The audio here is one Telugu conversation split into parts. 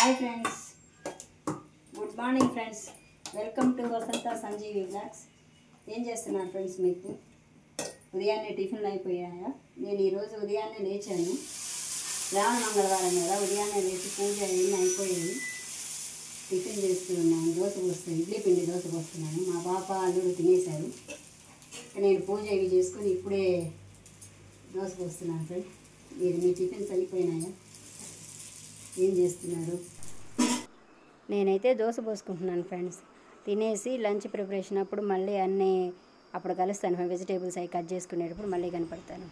Hi friends, good morning friends. Welcome to Vasantha Sanjeevi blogs. ఏం చేస్తున్నారు ఫ్రెండ్స్? మీకు ఉదయాన్నే టిఫిన్లు అయిపోయాయా? నేను ఈరోజు ఉదయాన్నే లేచాను. శ్రావణ మంగళవారం కదా, ఉదయాన్నే లేచి పూజ ఏమి అయిపోయింది. టిఫిన్ చేస్తూ ఉన్నాను. దోశ పోస్తాను, ఇడ్లీ పిండి దోశ పోస్తున్నాను. మా పాప అల్లుడు తినేశారు. నేను పూజ ఇవి చేసుకొని ఇప్పుడే దోశ పోస్తున్నాను ఫ్రెండ్స్. మీరు మీ టిఫిన్స్ అయిపోయినాయా? ఏం చేస్తున్నారు? నేనైతే దోశ పోసుకుంటున్నాను ఫ్రెండ్స్. తినేసి లంచ్ ప్రిపరేషన్ అప్పుడు మళ్ళీ అన్నీ అప్పుడు కలుస్తాను. వెజిటేబుల్స్ అవి కట్ చేసుకునేటప్పుడు మళ్ళీ కనపడతాను.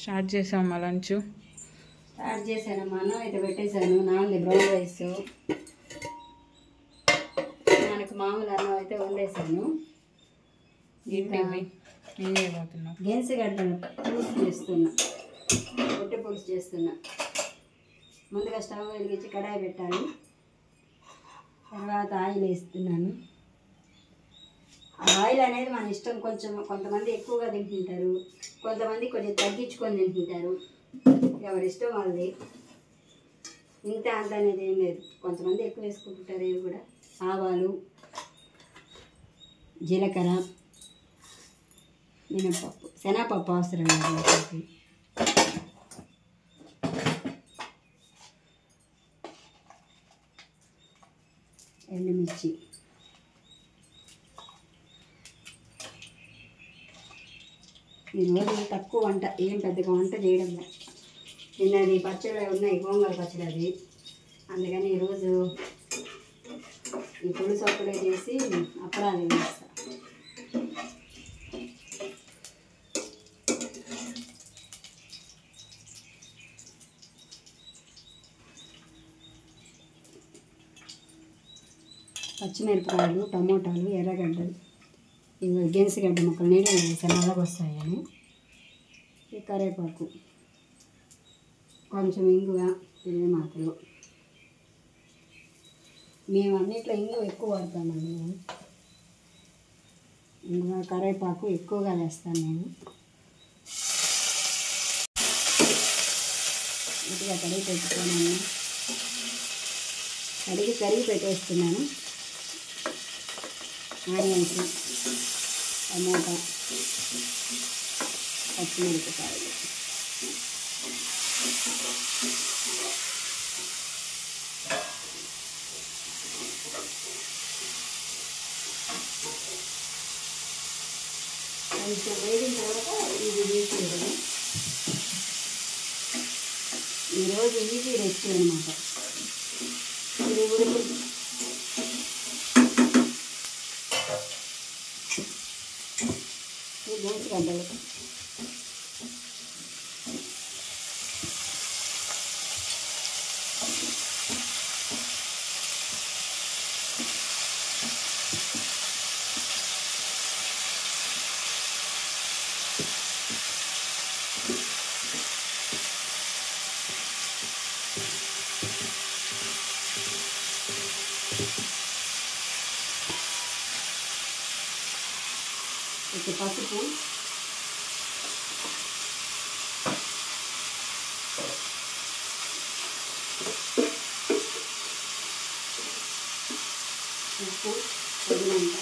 స్టార్ట్ చేసామా లంచ్? స్టార్ట్ చేశానమ్మా. అన్నం అయితే పెట్టేశాను. నాలుగు బ్రౌన్ రైస్, మనకు మామూలు అన్నం అయితే వండేసాను. ఏం చేయబోతున్నావు? గెన్సిగడ్డను పులుసు చేస్తున్నా, రొట్టె పులుసు చేస్తున్నా. ముందుగా స్టవ్ వెలిగించి కడాయి పెట్టాలి. తర్వాత ఆయిల్ వేస్తున్నాను. ఆయిల్ అనేది మన ఇష్టం. కొంతమంది ఎక్కువగా తింటుంటారు, కొంతమంది కొంచెం తగ్గించుకొని తింటుంటారు. ఎవరి ఇష్టం వాళ్ళది. ఇంత అంత అనేది ఏం లేదు. కొంతమంది ఎక్కువ వేసుకుంటుంటారు. ఇవి కూడా ఆవాలు, జీలకర్ర, మినపప్పు, శనగపప్పు అవసరం లేదు. ఎండుమిర్చి, ఈరోజు తక్కువ వంట, ఏం పెద్దగా వంట చేయడం లేదు. నిన్నది పచ్చడి ఉన్నాయి, గోంగూర పచ్చడి. అది అందుకని ఈరోజు ఈ పులుసు ఒక్కడే చేసి అప్పడాలు వేస్తా. పచ్చిమిరపకాయలు, టమోటాలు, ఎర్రగడ్డలు, ఇవి గెన్సిగడ్డ ముక్కలు నీళ్ళు వేసాను నల్లగా వస్తాయని. ఈ కరివేపాకు, కొంచెం ఇంగువ, మాత్రలు. మేము అన్నిట్లో ఇంగువ ఎక్కువ వాడతామండి. మేము ఇంగువ, కరివేపాకు ఎక్కువగా వేస్తాను నేను. ఇటుగా కడిగి పెట్టుకున్నాను. కరిగి పెట్టేస్తున్నాను. ఆనియన్స్, టమోటా, పచ్చిమిరపకాయలు, కొంచెం వేగిన తర్వాత ఇది వేసేయడం. ఈరోజు ఈజీ రెసిపీ అనమాట. ఇది ఉడుకు గెన్సిగడ్డలు, ఇది పసుపు, ఉప్పు తగినంత,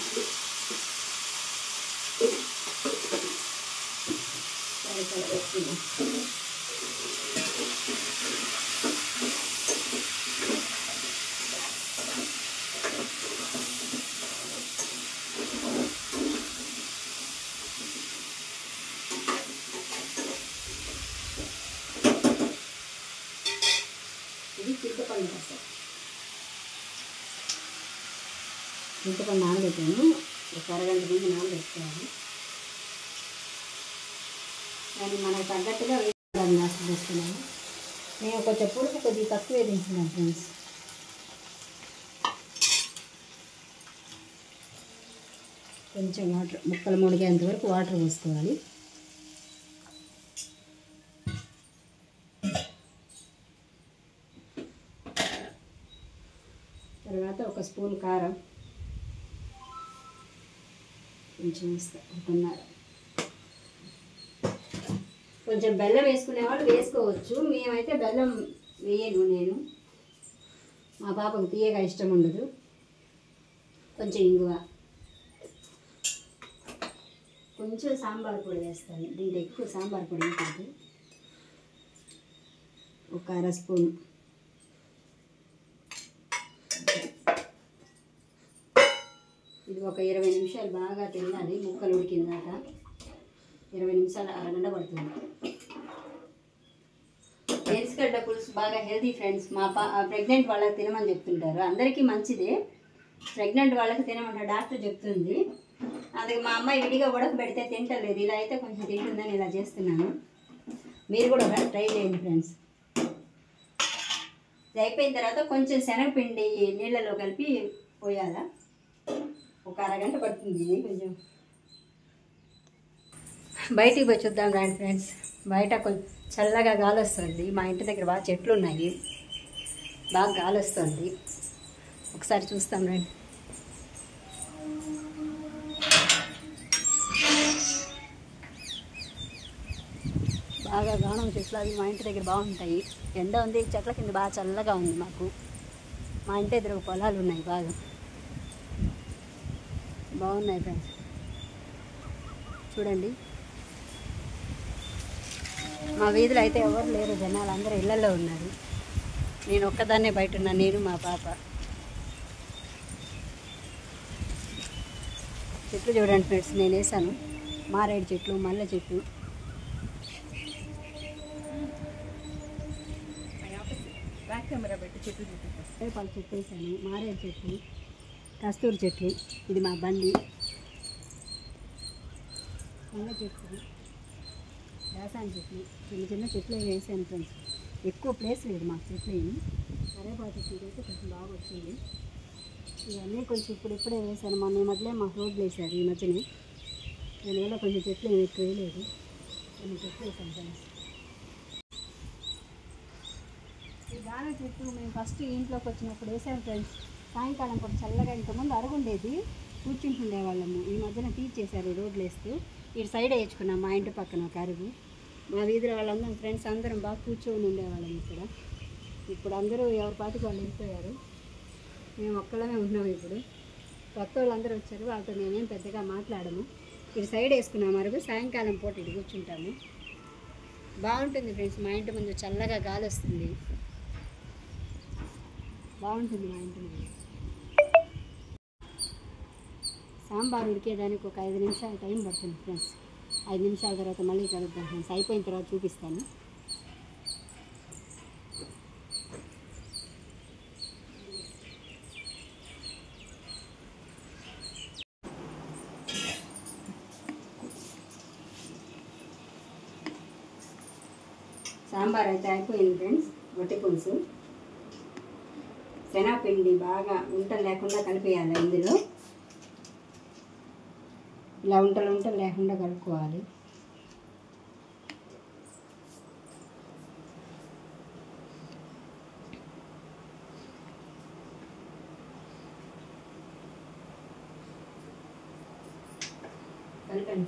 ఇది చింతపండు రసం. చింతపండు నానబెట్టాను. ఒక అరగంట ముందు నానబెట్టుకోవాలి. దాన్ని మనకు తగ్గట్టుగా నాశనం చేస్తున్నాను. నేను కొంచెం పులుపు కొద్దిగా తక్కువే తింటున్నాను ఫ్రెండ్స్. కొంచెం వాటర్, ముక్కలు ముడిగేంత వరకు వాటర్ పోసుకోవాలి. తర్వాత ఒక స్పూన్ కారం కొంచెం వేస్తా, ఒకటిన్నర. కొంచెం బెల్లం వేసుకునే వాళ్ళు వేసుకోవచ్చు, మేమైతే బెల్లం వేయను. నేను మా పాపకు తీయగా ఇష్టం ఉండదు. కొంచెం ఇంగువ, కొంచెం సాంబార్ పొడి వేస్తాను. దీంట్లో ఎక్కువ సాంబార్ పొడి వేయకూడదు. ఒక అర స్పూన్. ఇది ఒక 20 నిమిషాలు బాగా తినాలి. ముక్కలు ఉడికిందాక 20 నిమిషాలు, అరగంట పడుతుంది. గెన్స్గడ్డ పులుసు బాగా హెల్తీ ఫ్రెండ్స్. మా ప్రెగ్నెంట్ వాళ్ళకి తినమని చెప్తుంటారు. అందరికీ మంచిదే, ప్రెగ్నెంట్ వాళ్ళకి తినమంటారు డాక్టర్ చెప్తుంది. అందుకే మా అమ్మాయి విడిగా ఉడకబెడితే తింటలేదు. ఇలా అయితే కొంచెం తింటుందని ఇలా చేస్తున్నాను. మీరు కూడా ట్రై చేయండి ఫ్రెండ్స్. ఇది అయిపోయిన తర్వాత కొంచెం శనగపిండి నీళ్ళలో కలిపి పోయాలా. ఒక అరగంట పడుతుంది. ఇది కొంచెం బయటికి పోయి చూద్దాం రండి ఫ్రెండ్స్. బయట కొంచెం చల్లగా గాలి వస్తుంది. మా ఇంటి దగ్గర బాగా చెట్లు ఉన్నాయి, బాగా గాలి వస్తుంది. ఒకసారి చూస్తాం రండి. బాగా గానం చెట్లు అవి మా ఇంటి దగ్గర బాగుంటాయి. ఎండ ఉంది, చెట్ల కింద బాగా చల్లగా ఉంది మాకు. మా ఇంటి ఎదురు పొలాలు ఉన్నాయి, బాగా బాగున్నాయి ఫ్రెండ్స్. చూడండి, మా వీధిలో అయితే ఎవరు లేరు, జనాలు అందరూ ఇళ్లలో ఉన్నారు. నేను ఒక్కదాన్నే బయట ఉన్నాను, నేను మా పాప. చెట్లు చూడండి ఫ్రెండ్స్, నేను వేసాను మారేడు చెట్లు, మల్లె చెట్టు, రేపాల చెట్టు వేసాను, మారేడు చెట్టు, కస్తూరి చెట్లు. ఇది మా బండి. మల్లె చెట్టు, దాసాని చెట్లు, చిన్న చిన్న చెట్లు వేసాను ఫ్రెండ్స్. ఎక్కువ ప్లేస్ లేదు మాకు చెట్లు ఏమి. కరేపాకు చెట్టు అయితే కొంచెం బాగా వచ్చింది. ఇవన్నీ కొంచెం ఇప్పుడే వేసాను. మొన్న మధ్యలో మా రోడ్లు వేసారు ఈ మధ్యనే. దానివల్ల కొంచెం చెట్లు ఏమి ఎక్కువ వేయలేదు, కొన్ని చెట్లు వేసాను ఫ్రెండ్స్. ఈ దాన చెట్టు మేము ఫస్ట్ ఇంట్లోకి వచ్చినప్పుడు వేసాము ఫ్రెండ్స్. సాయంకాలం కూడా చల్లగా, ఇంతకుముందు అరుగుండేది, కూర్చుంటుండేవాళ్ళము. ఈ మధ్యన తీర్చేశారు రోడ్లు వేస్తూ. ఇటు సైడ్ వేయించుకున్నాం, మా ఇంటి పక్కన ఒక అరుగు. మా వీధిలో వాళ్ళందరం ఫ్రెండ్స్ అందరం బాగా కూర్చొని ఉండేవాళ్ళం ఇక్కడ. ఇప్పుడు అందరూ ఎవరి పాటికి వాళ్ళు వెళ్ళిపోయారు, మేము ఒక్కళ్ళమే ఉన్నాము. ఇప్పుడు కొత్త వాళ్ళందరూ వచ్చారు, వాళ్ళతో మేమేం పెద్దగా మాట్లాడము. ఇటు సైడ్ వేసుకున్నాం అరుగు. సాయంకాలం పూట ఇటు కూర్చుంటాము. బాగుంటుంది ఫ్రెండ్స్. మా ఇంటి ముందు చల్లగా గాలి వస్తుంది, బాగుంటుంది మా ఇంటి ముందు. సాంబార్ ఉడికేదానికి ఒక 5 నిమిషాలు టైం పడుతుంది ఫ్రెండ్స్. 5 నిమిషాల తర్వాత మళ్ళీ కలుద్దాం ఫ్రెండ్స్. అయిపోయిన తర్వాత చూపిస్తాను. సాంబార్ అయితే అయిపోయింది ఫ్రెండ్స్. రొట్టె పులుసు, శనగపిండి బాగా ఉంటలు లేకుండా కలిపేయాలి ఇందులో. ఇలా ఉంటలు లేకుండా కలుపుకోవాలి. కలిపాను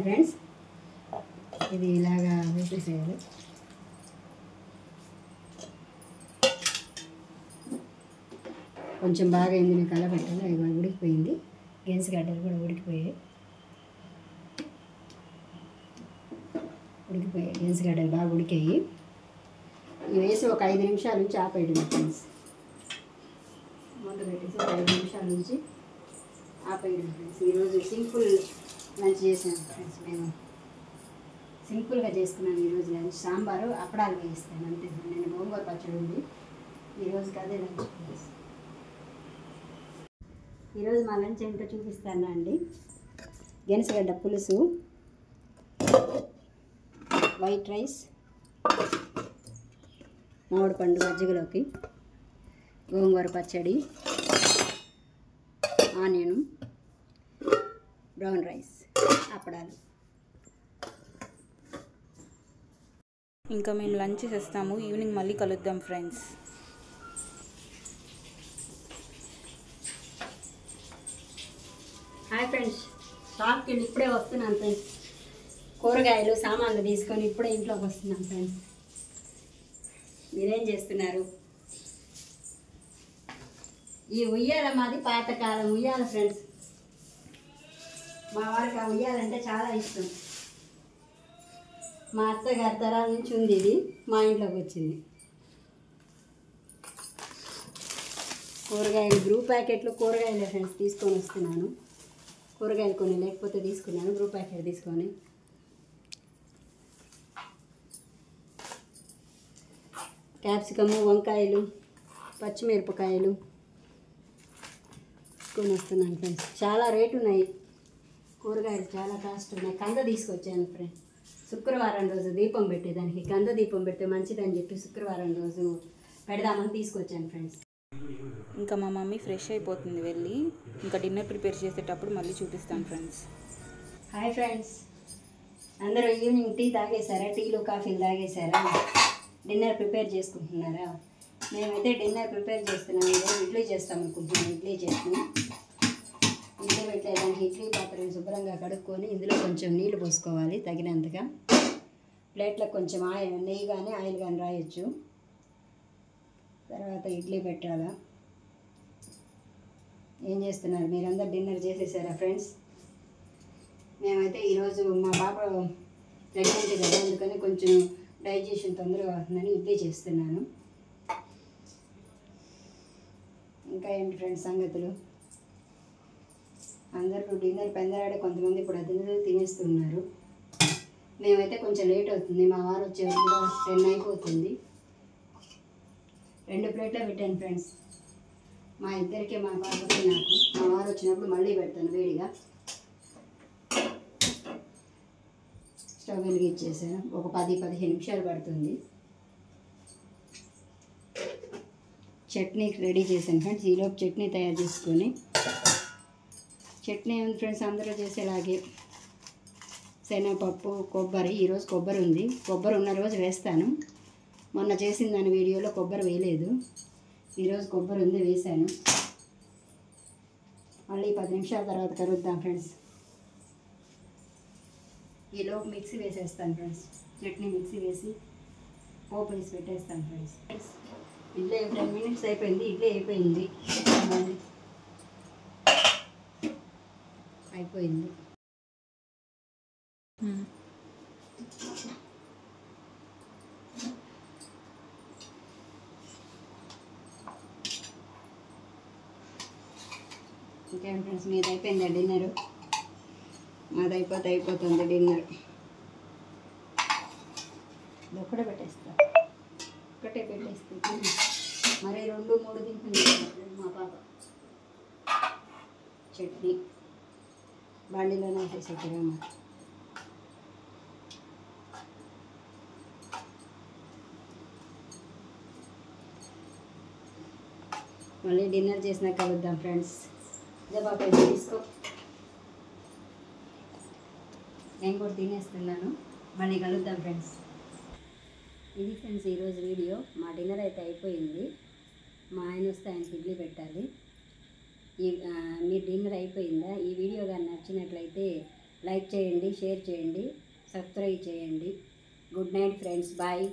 ఫ్రెండ్స్. ఇది ఇలాగా వేసేసేయాలి. కొంచెం బాగా ఎండిన కలబెట్టాలి. అది ఉడికిపోయింది. గెన్స్గడ్డలు కూడా ఉడికిపోయాయి. గెన్స్గడ్డలు బాగా ఉడికాయి. ఇవి వేసి ఒక 5 నిమిషాల నుంచి ఆపేయడం ఫ్రెండ్స్. మూత పెట్టేసి 5 నిమిషాల నుంచి ఆపేయడం ఫ్రెండ్స్. ఈరోజు సింపుల్ లంచ్ చేసాను ఫ్రెండ్స్. నేను సింపుల్గా చేసుకున్నాను ఈరోజు లంచ్. సాంబారు, అప్పడాలు వేయిస్తాను అంతే. నేను గోంగూర పచ్చడి ఉంది ఈరోజుకి, అదే లంచ్ ఫ్రెండ్స్. ఈరోజు మా లంచ్ ఏంటో చూపిస్తాను అండి. గెన్స్గడ్డ పులుసు, వైట్ రైస్, మామిడి పండు మజ్జిగలోకి, గోంగూర పచ్చడి, ఆనియన్, బ్రౌన్ రైస్, అప్పడాలు. ఇంకా మేము లంచ్ చేస్తాము. ఈవినింగ్ మళ్ళీ కలుద్దాం ఫ్రెండ్స్. షాప్కి వెళ్ళి ఇప్పుడే వస్తున్నాను ఫ్రెండ్స్. కూరగాయలు సామాన్లు తీసుకొని ఇప్పుడే ఇంట్లోకి వస్తున్నాను ఫ్రెండ్స్. మీరేం చేస్తున్నారు? ఈ ఉయ్యాల మాది పాతకాలం ఉయ్యాల ఫ్రెండ్స్. మా వారికి ఆ ఉయ్యాలంటే చాలా ఇష్టం. మా అత్తగారి తరాల నుంచి ఉంది ఇది, మా ఇంట్లోకి వచ్చింది. కూరగాయలు గ్రూప్ ప్యాకెట్లు కూరగాయలు ఫ్రెండ్స్ తీసుకొని వస్తున్నాను. కూరగాయలు కొన్ని లేకపోతే తీసుకున్నాను, గ్రూప్ ప్యాకెట్ తీసుకొని. క్యాప్సికము, వంకాయలు, పచ్చిమిరపకాయలు తీసుకొని వస్తున్నాను ఫ్రెండ్స్. చాలా రేటు ఉన్నాయి కూరగాయలు, చాలా కాస్ట్ ఉన్నాయి. కంద తీసుకొచ్చాను ఫ్రెండ్స్. శుక్రవారం రోజు దీపం పెట్టేదానికి కంద దీపం పెడితే మంచిదని చెప్పి శుక్రవారం రోజు పెడదామని తీసుకొచ్చాను ఫ్రెండ్స్. ఇంకా మా మమ్మీ ఫ్రెష్ అయిపోతుంది వెళ్ళి, ఇంకా డిన్నర్ ప్రిపేర్ చేసేటప్పుడు మళ్ళీ చూపిస్తాను ఫ్రెండ్స్. హాయ్ ఫ్రెండ్స్, అందరూ ఈవినింగ్ టీ తాగేశారా? టీలు కాఫీలు తాగేశారా? డిన్నర్ ప్రిపేర్ చేసుకుంటున్నారా? మేమైతే డిన్నర్ ప్రిపేర్ చేస్తున్నాం. ఈరోజు ఇడ్లీ చేస్తాం అనుకుంటున్నాం. ఇడ్లీ చేస్తున్నాం. ఇడ్లీ పెట్టేదానికి ఇడ్లీ పాత్రను శుభ్రంగా కడుక్కొని ఇందులో కొంచెం నీళ్లు పోసుకోవాలి తగినంతగా. ప్లేట్లో కొంచెం నెయ్యి కానీ ఆయిల్ కానీ రాయొచ్చు. తర్వాత ఇడ్లీ పెట్టాలా. ఏం చేస్తున్నారు మీరందరూ? డిన్నర్ చేసేసారా ఫ్రెండ్స్? మేమైతే ఈరోజు మా పాప ప్రెగ్నెంట్ కదా, అందుకని కొంచెం డైజెషన్ తొందరగా అవుతుందని ఇడ్లీ చేస్తున్నాను. ఇంకా ఏంటి ఫ్రెండ్స్ సంగతులు? అందరూ డిన్నర్ పెందరాడే, కొంతమంది ఇప్పుడు అది తినేస్తున్నారు. మేమైతే కొంచెం లేట్ అవుతుంది. మా వారు వచ్చేది కూడా 10 అయిపోతుంది. 2 ప్లేట్లో పెట్టాను ఫ్రెండ్స్. మా ఇద్దరికి, మా పాపకి నాకు. మా వారు వచ్చినప్పుడు మళ్ళీ పెడతాను వేడిగా. స్టవ్ వెలిగించేసాను. ఒక 10-15 నిమిషాలు పడుతుంది. చట్నీ రెడీ చేశాను ఫ్రెండ్స్. ఈలోపు చట్నీ తయారు చేసుకొని, చట్నీ ఉంది ఫ్రెండ్స్ అందరూ చేసేలాగే. శనగపప్పు, కొబ్బరి. ఈరోజు కొబ్బరి ఉంది. కొబ్బరి ఉన్న రోజు వేస్తాను. మొన్న చేసిన దాని వీడియోలో కొబ్బరి వేయలేదు. ఈరోజు కొబ్బరి ఉంది, వేసాను. మళ్ళీ 10 నిమిషాల తర్వాత కలుద్దాం ఫ్రెండ్స్. ఈలోపు మిక్సీ వేసేస్తాను ఫ్రెండ్స్. చట్నీ మిక్సీ వేసి పోపు వేసి పెట్టేస్తాను ఫ్రెండ్స్. ఇడ్లీ 10 మినిట్స్ అయిపోయింది. ఇడ్లీ అయిపోయింది. అయిపోయింది. ఇంకేం ఫ్రెండ్స్, మీది అయిపోయిందా డిన్నరు? మాది అయిపోతుంది డిన్నర్. ఇది ఒక్కటే పెట్టేస్తా, ఒక్కటే పెట్టేస్తే మరి 2-3 తింటుంది మా పాప. చట్నీ బాండీలోనే వేసేసారమ్మా. మళ్ళీ డిన్నర్ చేసినాక కలుద్దాం ఫ్రెండ్స్. ఇదే పాప తీసుకో, నేను కూడా తినేస్తున్నాను. మళ్ళీ కలుద్దాం ఫ్రెండ్స్. ఇది ఫ్రెండ్స్ ఈరోజు వీడియో. మా డిన్నర్ అయితే అయిపోయింది. మా ఆయన వస్తే ఆయనకి ఇడ్లీ పెట్టాలి. మీ డిన్నర్ అయిపోయిందా? ఈ వీడియో కానీ నచ్చినట్లయితే లైక్ చేయండి, షేర్ చేయండి, సబ్స్క్రైబ్ చేయండి. Good night friends. బాయ్.